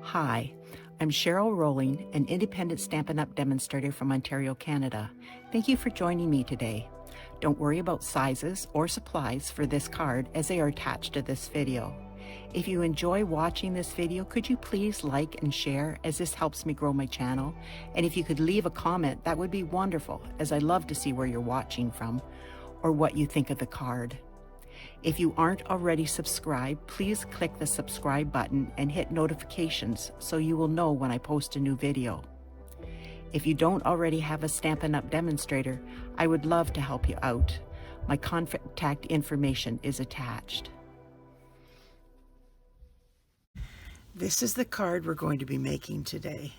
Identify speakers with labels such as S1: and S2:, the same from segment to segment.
S1: Hi, I'm Cheryl Rowling, an independent Stampin' Up! Demonstrator from Ontario, Canada. Thank you for joining me today. Don't worry about sizes or supplies for this card as they are attached to this video. If you enjoy watching this video, could you please like and share as this helps me grow my channel? And if you could leave a comment, that would be wonderful, as I love to see where you're watching from or what you think of the card. If you aren't already subscribed, please click the subscribe button and hit notifications so you will know when I post a new video. If you don't already have a Stampin' Up! Demonstrator, I would love to help you out. My contact information is attached. This is the card we're going to be making today.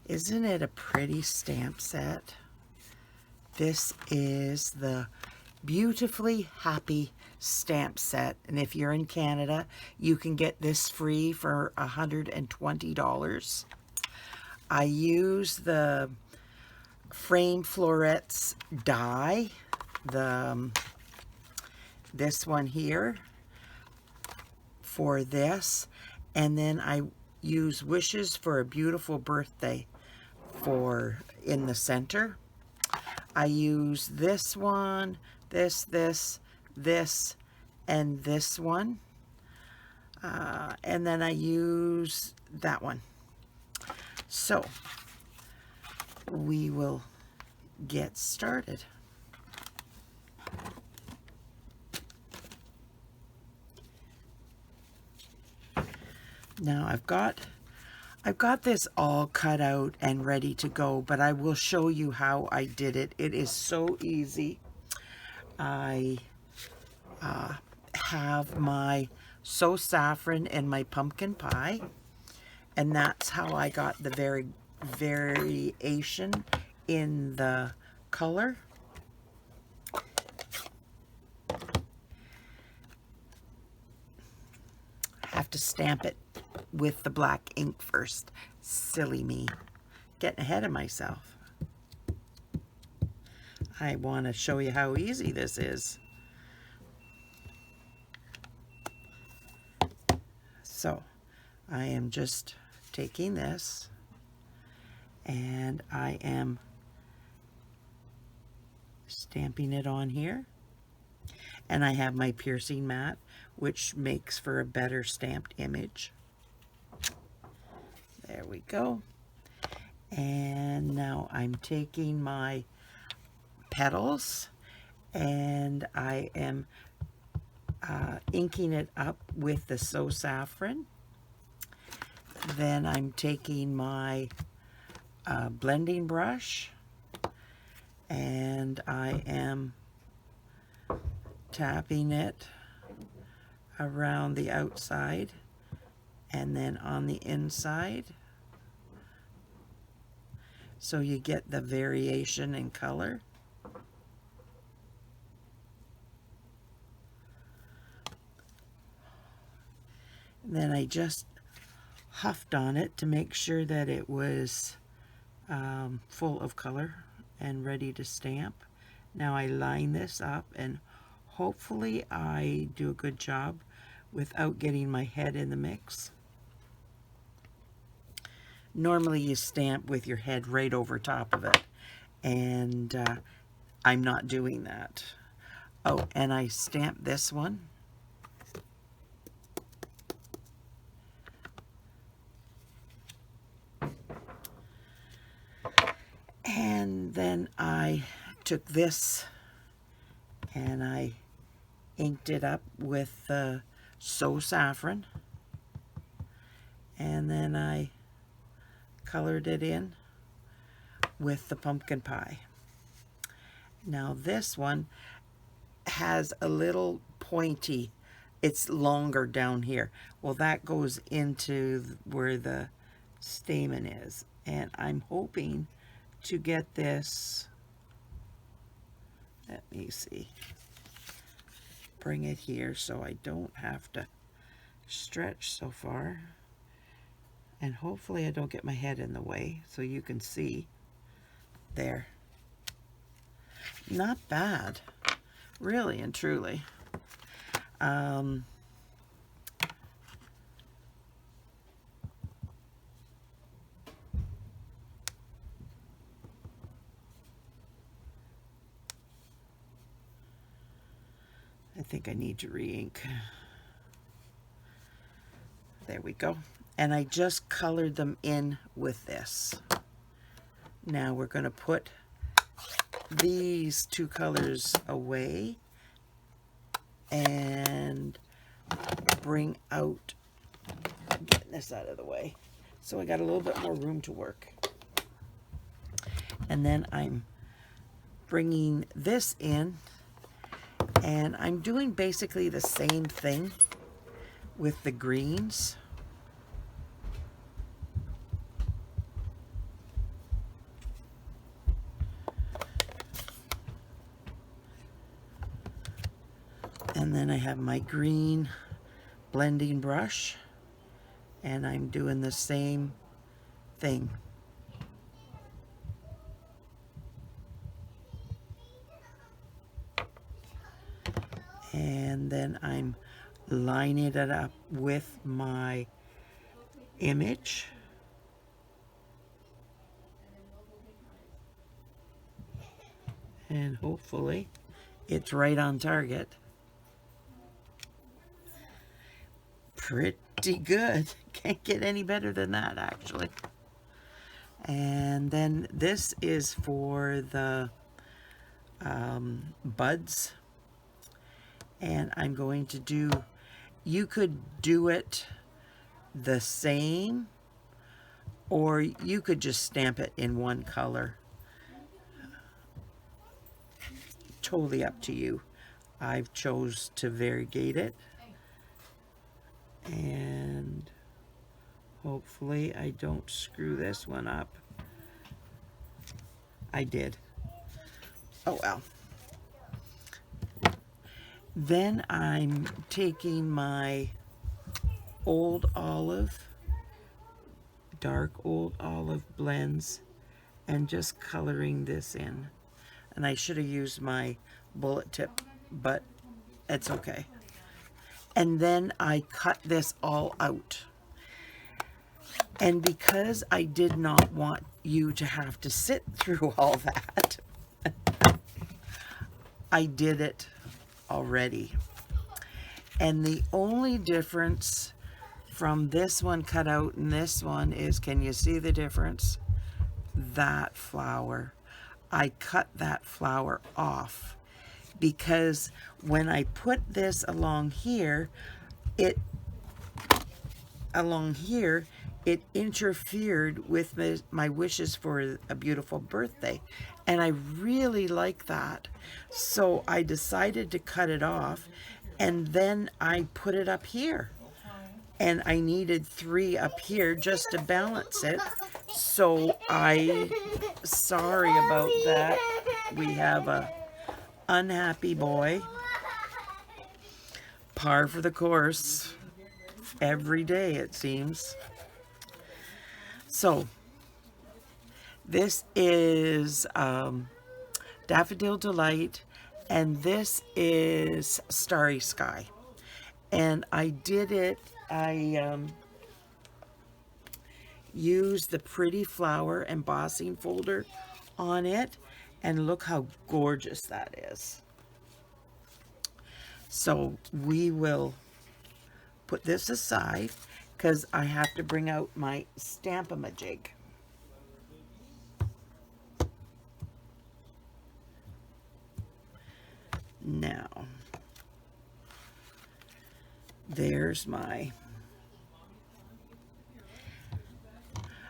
S1: Isn't it a pretty stamp set? This is the Beautifully Happy stamp set, and if you're in Canada, you can get this free for $120. I use the Frame Florets die, this one here for this, and then I use Wishes for a Beautiful Birthday for in the center. I use this one, this, and this one. And then I use that one. So, we will get started. Now I've got this all cut out and ready to go, but I will show you how I did it. It is so easy. I have my Saffron and my pumpkin pie, and that's how I got the variation in the color. Have to stamp it with the black ink first. Silly me. Getting ahead of myself. I want to show you how easy this is. So, I am just taking this and I am stamping it on here. And I have my piercing mat, which makes for a better stamped image. There we go. And now I'm taking my petals and I am inking it up with the Saffron. Then I'm taking my blending brush and I am tapping it around the outside and then on the inside, so you get the variation in color. And then I just huffed on it to make sure that it was full of color and ready to stamp. Now I line this up and hopefully I do a good job without getting my head in the mix. Normally you stamp with your head right over top of it, and I'm not doing that. Oh, and I stamped this one. And then I took this and I inked it up with the Saffron, and then I colored it in with the pumpkin pie. Now this one has a little pointy, it's longer down here. Well, that goes into where the stamen is, and I'm hoping to get this, let me see, bring it here so I don't have to stretch so far, and hopefully I don't get my head in the way so you can see. There. Not bad, really and truly. I think I need to re-ink. There we go. And I just colored them in with this. Now we're going to put these two colors away and bring out, get this out of the way. So I got a little bit more room to work. And then I'm bringing this in, and I'm doing basically the same thing with the greens. And then I have my green blending brush, and I'm doing the same thing. And then I'm lining it up with my image. And hopefully it's right on target. Pretty good. Can't get any better than that, actually. And then this is for the buds. And I'm going to do, you could do it the same, or you could just stamp it in one color. Totally up to you. I've chose to variegate it. And hopefully I don't screw this one up. I did. Oh well. Then I'm taking my Old Olive, dark Old Olive blends, and just coloring this in. And I should have used my bullet tip, but it's okay. And then I cut this all out. And because I did not want you to have to sit through all that, I did it already. And the only difference from this one cut out and this one is, can you see the difference? That flower. I cut that flower off because when I put this along here, it interfered with my wishes for a beautiful birthday. And I really like that. So I decided to cut it off, and then I put it up here. And I needed 3 up here just to balance it. So sorry about that. We have a unhappy boy. Par for the course. Every day, it seems. So, this is Daffodil Delight, and this is Starry Sky. And I did it, I used the Pretty Flower embossing folder on it, and look how gorgeous that is. So we will put this aside because I have to bring out my Stampin' Now, there's my...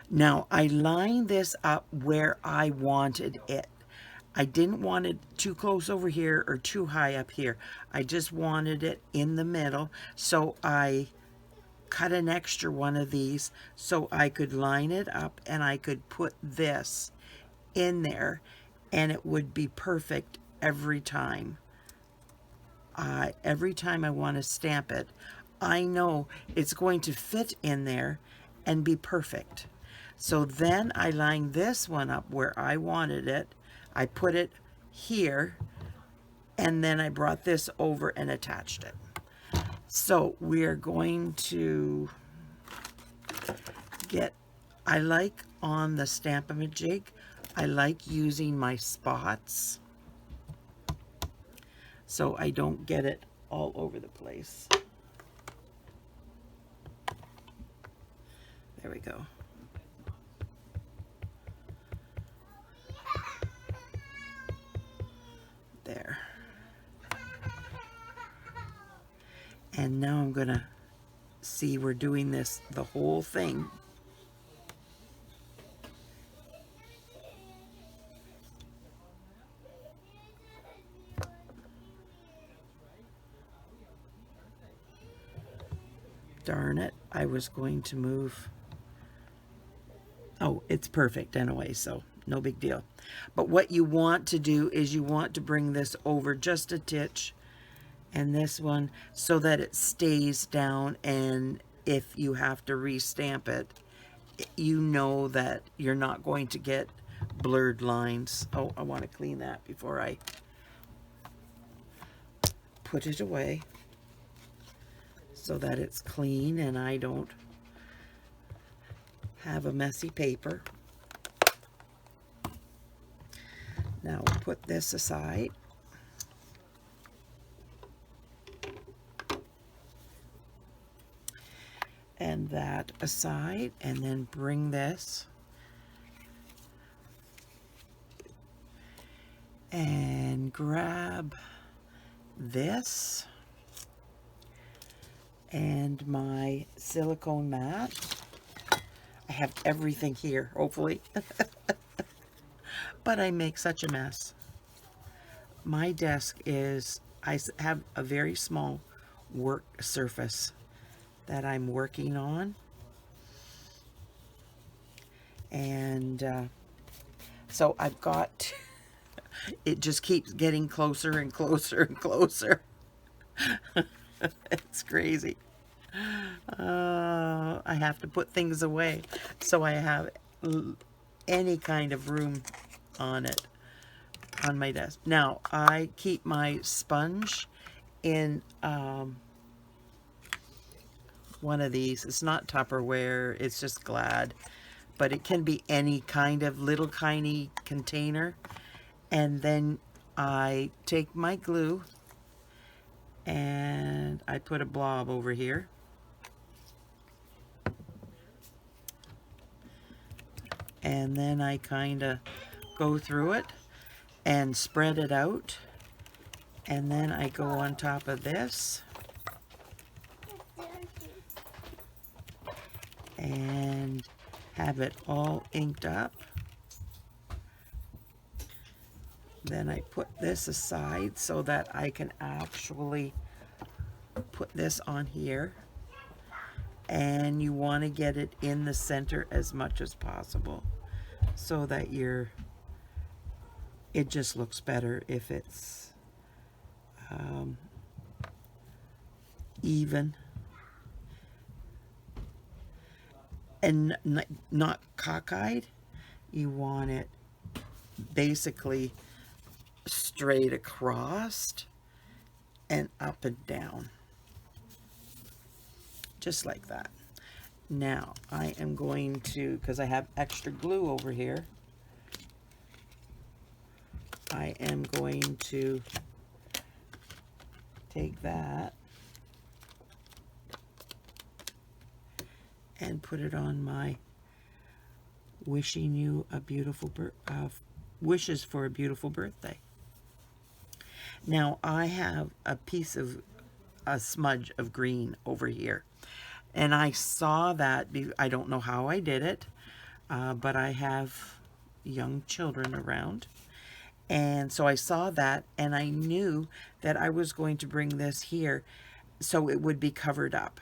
S1: Now, I lined this up where I wanted it. I didn't want it too close over here or too high up here. I just wanted it in the middle. So I cut an extra one of these so I could line it up and I could put this in there and it would be perfect every time. Every time I want to stamp it, I know it's going to fit in there and be perfect. So then I lined this one up where I wanted it. I put it here, and then I brought this over and attached it. So we are going to get, I like on the Stampin' Jig, I like using my spots so I don't get it all over the place. There we go. There. And now I'm gonna see, we're doing this, the whole thing. Darn it, I was going to move. Oh, it's perfect anyway, so no big deal. But what you want to do is you want to bring this over just a titch, and this one, so that it stays down, and if you have to restamp it, you know that you're not going to get blurred lines. Oh, I want to clean that before I put it away, so that it's clean and I don't have a messy paper. Now we'll put this aside. And that aside, and then bring this and grab this and my silicone mat. I have everything here, hopefully. But I make such a mess. My desk is, I have a very small work surface that I'm working on. And so I've got, it just keeps getting closer and closer and closer. It's crazy. I have to put things away so I have any kind of room on it, on my desk. Now, I keep my sponge in one of these. It's not Tupperware, it's just Glad, but it can be any kind of little tiny container. And then I take my glue and I put a blob over here. And then I kind of go through it and spread it out. And then I go on top of this. And have it all inked up. Then I put this aside so that I can actually put this on here. And you want to get it in the center as much as possible so that it just looks better if it's even and not cockeyed. You want it basically straight across and up and down, just like that. Now I am going to, because I have extra glue over here, I am going to take that and put it on my wishing you a beautiful wishes for a beautiful birthday. Now I have a piece of a smudge of green over here, and I saw that, I don't know how I did it, but I have young children around, and so I saw that and I knew that I was going to bring this here so it would be covered up.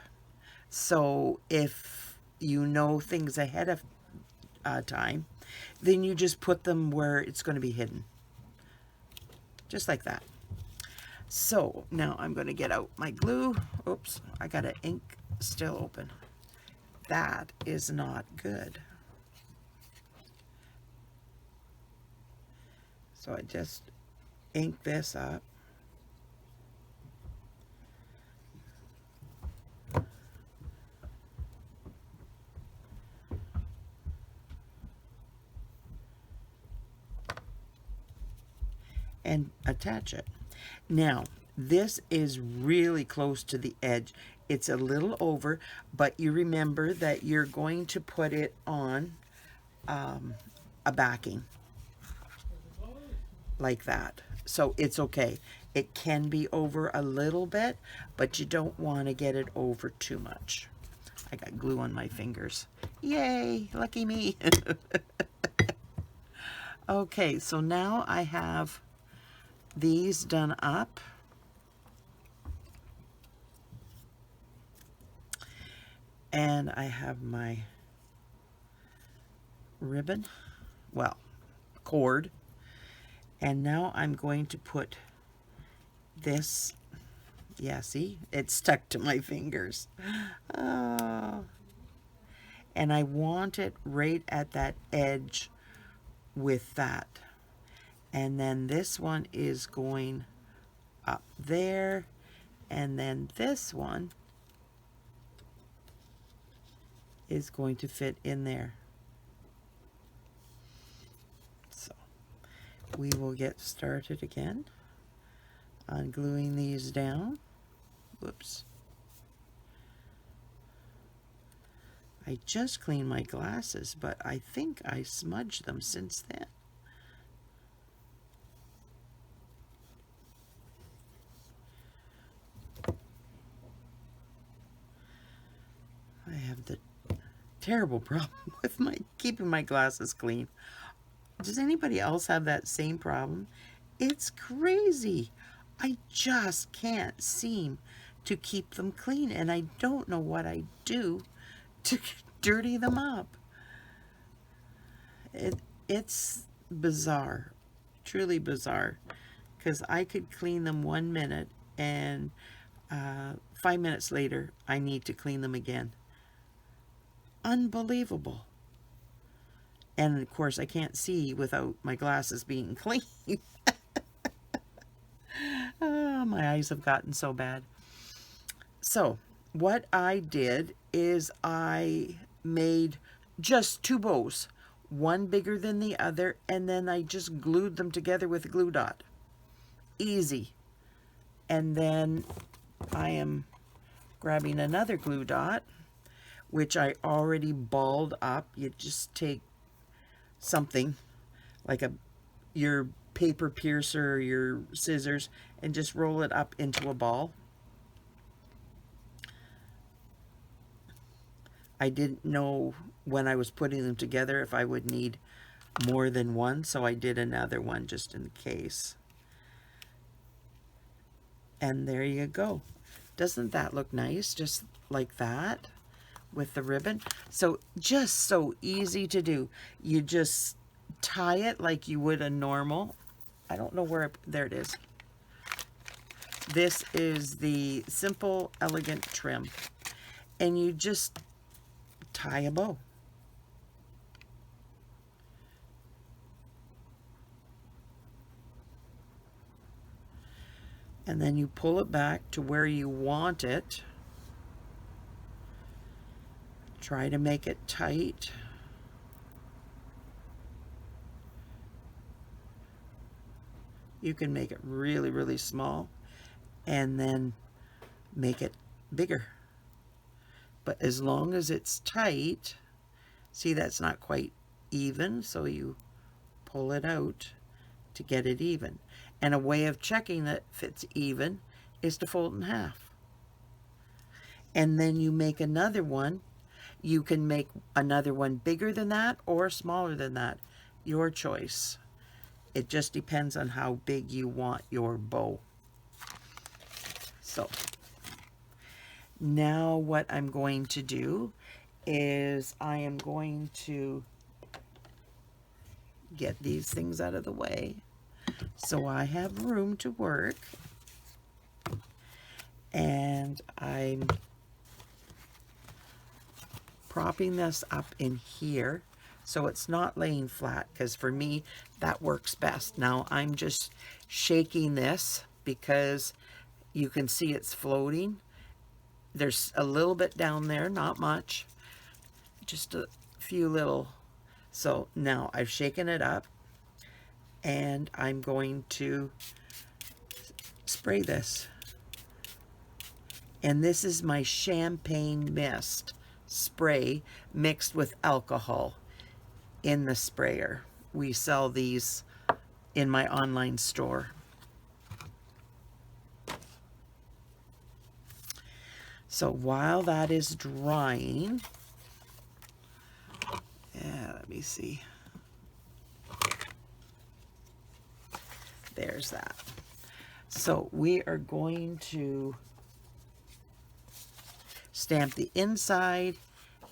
S1: So if you know things ahead of time, then you just put them where it's going to be hidden, just like that. So now I'm going to get out my glue. Oops, I got an ink still open. That is not good. So I just ink this up. And attach it. Now,
S2: This is really close to the edge. It's a little over, but you remember that you're going to put it on a backing like that. So it's okay. It can be over a little bit, but you don't want to get it over too much. I got glue on my fingers. Yay, lucky me. Okay, so now I have these done up. And I have my ribbon, well, cord. And now I'm going to put this, yeah, see, it's stuck to my fingers. Oh. And I want it right at that edge with that. And then this one is going up there. And then this one is going to fit in there. So we will get started again on gluing these down. Whoops. I just cleaned my glasses, but I think I smudged them since then. I have the terrible problem with keeping my glasses clean. Does anybody else have that same problem? It's crazy. I just can't seem to keep them clean, and I don't know what I do to dirty them up. It's bizarre, truly bizarre, because I could clean them 1 minute and 5 minutes later I need to clean them again. Unbelievable. And of course I can't see without my glasses being clean. Oh, my eyes have gotten so bad. So what I did is I made just 2 bows, one bigger than the other, and then I just glued them together with a glue dot. Easy. And then I am grabbing another glue dot, which I already balled up. You just take something like your paper piercer or your scissors and just roll it up into a ball. I didn't know when I was putting them together if I would need more than one, so I did another one just in case. And there you go. Doesn't that look nice? Just like that with the ribbon. So just so easy to do. You just tie it like you would a normal. I don't know where, there it is. This is the Simple Elegant Trim. And you just tie a bow. And then you pull it back to where you want it. Try to make it tight. You can make it really, really small and then make it bigger. But as long as it's tight, see, that's not quite even, so you pull it out to get it even. And a way of checking that fits even is to fold in half. And then you make another one. You can make another one bigger than that or smaller than that. Your choice. It just depends on how big you want your bow. So now what I'm going to do is I am going to get these things out of the way so I have room to work. And I'm propping this up in here so it's not laying flat, because for me that works best. Now I'm just shaking this because you can see it's floating. There's a little bit down there, not much, just a few little. So now I've shaken it up and I'm going to spray this. And this is my champagne mist spray mixed with alcohol in the sprayer. We sell these in my online store. So while that is drying, let me see. There's that. So we are going to stamp the inside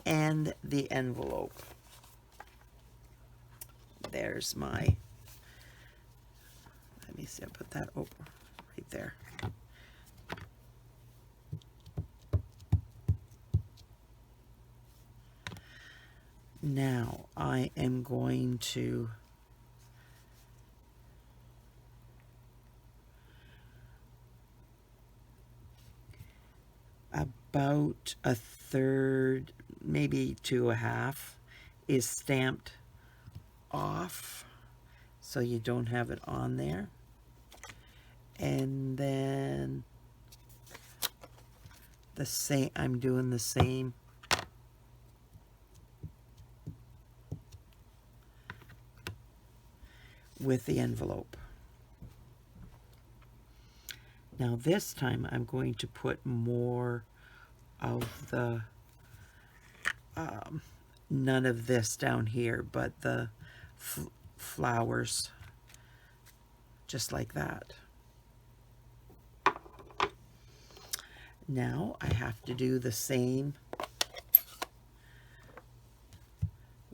S2: and the envelope. There's my, let me see, I put that over right there. Now I am going to about a third, maybe to a half is stamped off, so you don't have it on there. And then the same, I'm doing the same with the envelope. Now this time I'm going to put more of the, none of this down here, but the flowers, just like that. Now I have to do the same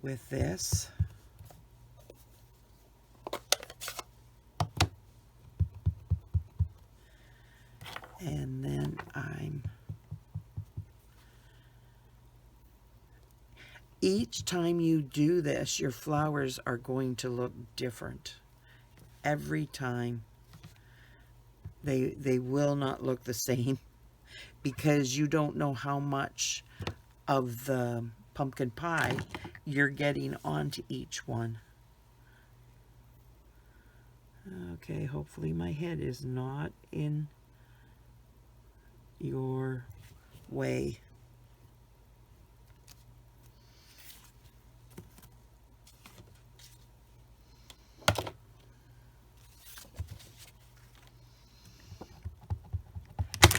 S2: with this. And then each time you do this, your flowers are going to look different. Every time. They will not look the same because you don't know how much of the pumpkin pie you're getting onto each one. Okay, hopefully my head is not in your way.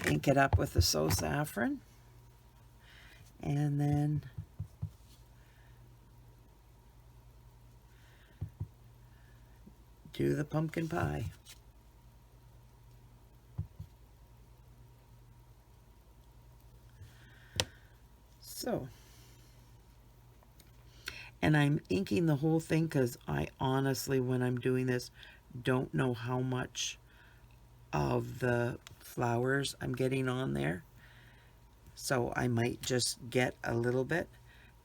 S2: Ink it up with the Saffron, and then do the pumpkin pie. So, and I'm inking the whole thing because I honestly, when I'm doing this, don't know how much of the flowers I'm getting on there. So I might just get a little bit.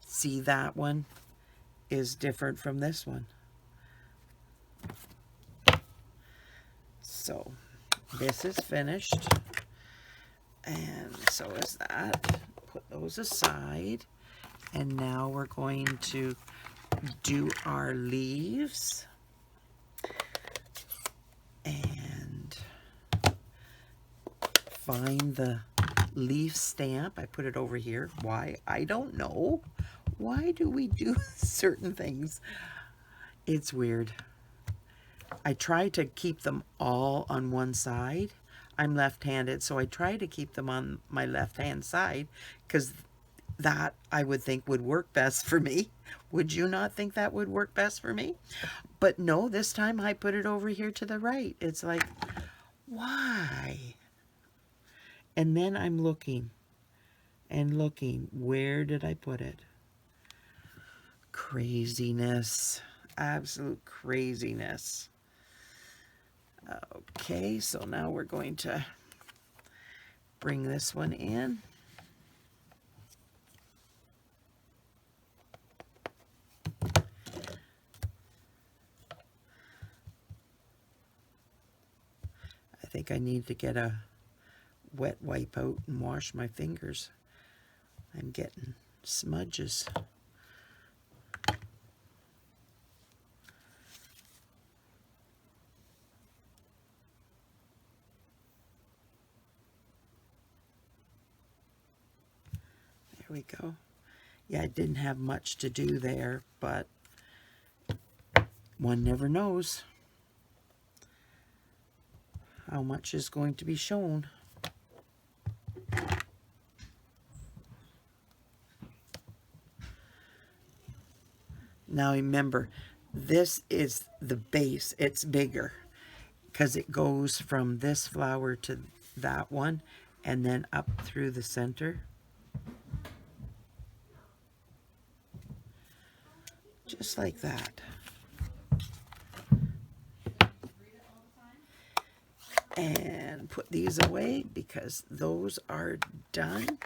S2: See, that one is different from this one. So this is finished. And so is that. Put those aside. And now we're going to do our leaves. And find the leaf stamp. I put it over here. Why? I don't know. Why do we do certain things? It's weird. I try to keep them all on one side. I'm left-handed, so I try to keep them on my left-hand side because that I would think would work best for me. Would you not think that would work best for me? But no, this time I put it over here to the right. It's like, why? And then I'm looking and looking. Where did I put it? Craziness. Absolute craziness. Okay, so now we're going to bring this one in. I think I need to get a wet wipe out and wash my fingers. I'm getting smudges. There we go. Yeah, I didn't have much to do there, but one never knows how much is going to be shown. Now remember, this is the base. It's bigger because it goes from this flower to that one and then up through the center. Just like that. And put these away because those are done.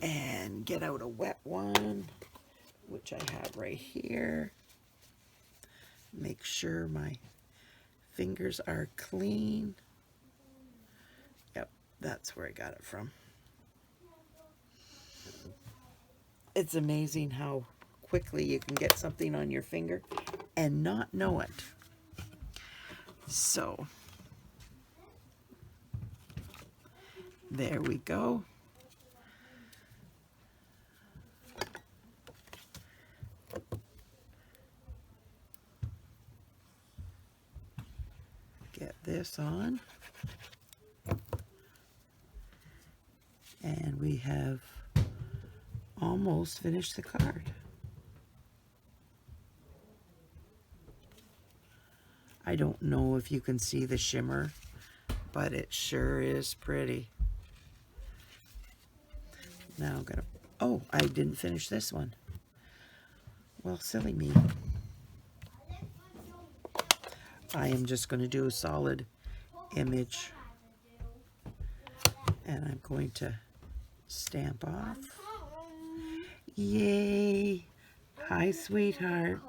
S2: And get out a wet one, which I have right here. Make sure my fingers are clean. Yep, that's where I got it from. It's amazing how quickly you can get something on your finger and not know it. So, there we go. Get this on. And we have almost finished the card. I don't know if you can see the shimmer, but it sure is pretty. Now I'm gonna, oh, I didn't finish this one. Well, silly me. I am just going to do a solid image, and I'm going to stamp off. Yay! Hi, sweetheart.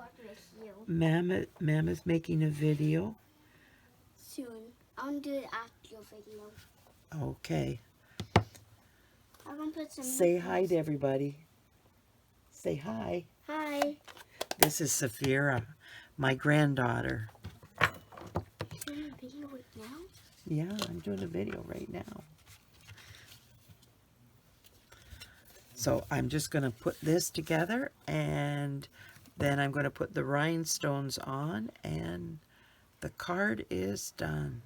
S2: Mama's making a video.
S3: Soon. I'll do it after your video.
S2: Okay.
S3: I'm gonna put some.
S2: Say hi to everybody. Say hi.
S3: Hi.
S2: This is Saphira, my granddaughter.
S3: You're doing a video right now?
S2: Yeah, I'm doing a video right now. So I'm just going to put this together, and then I'm going to put the rhinestones on, and the card is done.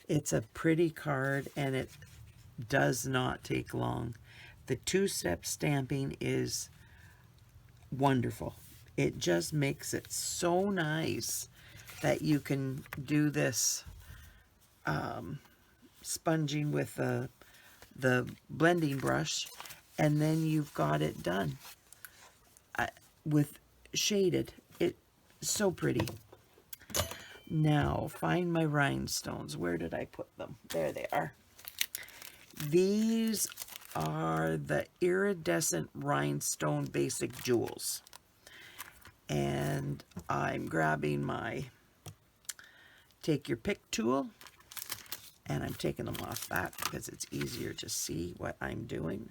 S2: It's a pretty card, and it does not take long. The two-step stamping is wonderful. It just makes it so nice that you can do this sponging with the blending brush, and then you've got it done with shaded. It's so pretty. Now, find my rhinestones. Where did I put them? There they are. These are the Iridescent Rhinestone Basic Jewels. And I'm grabbing my take your pick tool, and I'm taking them off that because it's easier to see what I'm doing.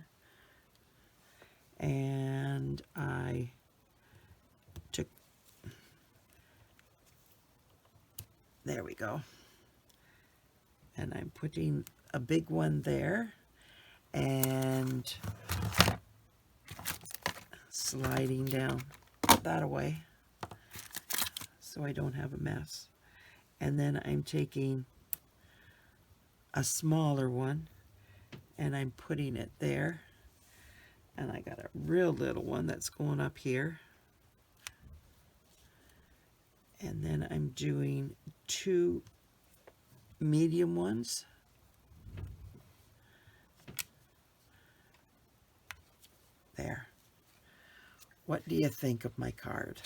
S2: And I took, there we go. And I'm putting a big one there and sliding down that away so I don't have a mess. And then I'm taking a smaller one and I'm putting it there, and I got a real little one that's going up here, and then I'm doing two medium ones. There. What do you think of my card?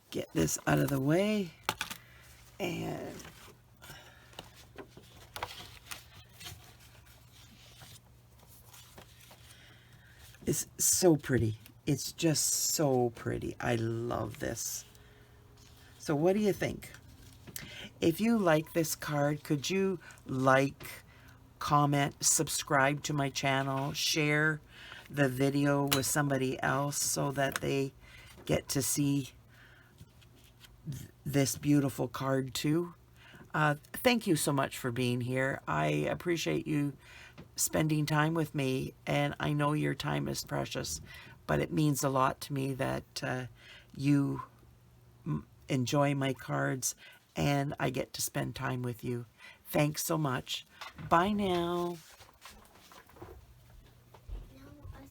S2: Get this out of the way, and it's so pretty. It's just so pretty. I love this. So what do you think? If you like this card, could you like, comment, subscribe to my channel, share the video with somebody else so that they get to see this beautiful card too. Thank you so much for being here. I appreciate you spending time with me, and I know your time is precious, but it means a lot to me that you enjoy my cards and I get to spend time with you. Thanks so much. Bye now.